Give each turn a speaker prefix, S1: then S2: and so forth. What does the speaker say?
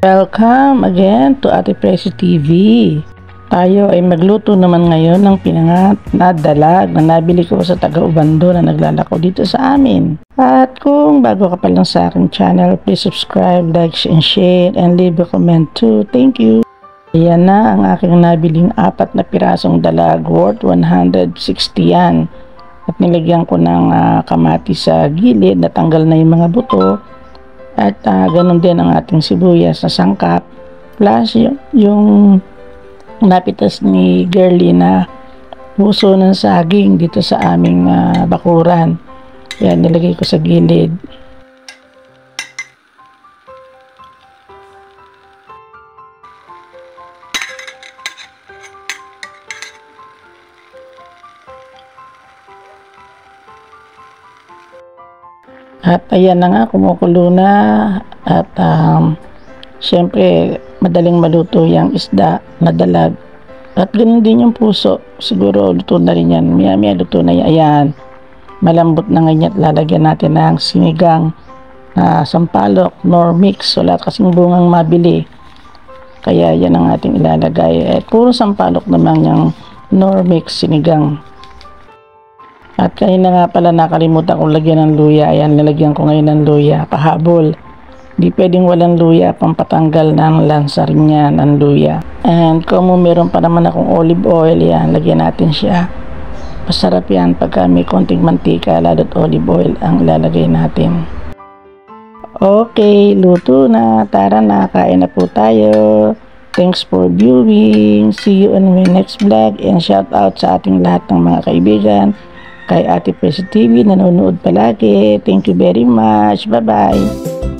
S1: Welcome again to Ate Presi TV. Tayo ay magluto naman ngayon ng pinangat na dalag na nabili ko sa taga-Ubando na naglalako dito sa amin. At kung bago ka pa lang sa aking channel, please subscribe, like, and share, and leave a comment too. Thank you. Ayan na ang aking nabiling 4 na pirasong dalag worth 160 yan. At nilagyan ko ng kamatis sa gilid, natanggal na yung mga buto. At ganun din ang ating sibuyas na sangkap. Plus yung napitas ni Girly na puso ng saging dito sa aming bakuran. Yan, nilagay ko sa gilid. At ayan na nga, kumukulo na. At syempre madaling maluto yung isda na dalag. At ganun din yung puso. Siguro luto na rin yan. Maya luto na yan. Ayan, malambot na ngayon at lalagyan natin ng sinigang sampalok nor mix. Wala kasing bungang mabili. Kaya yan ang ating ilalagay. At puro sampalok naman yung nor mix sinigang. At kanina nga pala nakalimutan kong lagyan ng luya. Ayan, nilagyan ko ngayon ng luya. Pahabol. Di pwedeng walang luya. Pampatanggal ng lansa rin yan ang luya. And kung meron pa naman akong olive oil, yan, lagyan natin siya. Masarap yan pagka may konting mantika, lalo't olive oil ang ilalagay natin. Okay, luto na. Tara na, kain na po tayo. Thanks for viewing. See you on my next vlog. And shout out sa ating lahat ng mga kaibigan. Kay Ate Presi TV, nanonood palagi. Thank you very much. Bye-bye.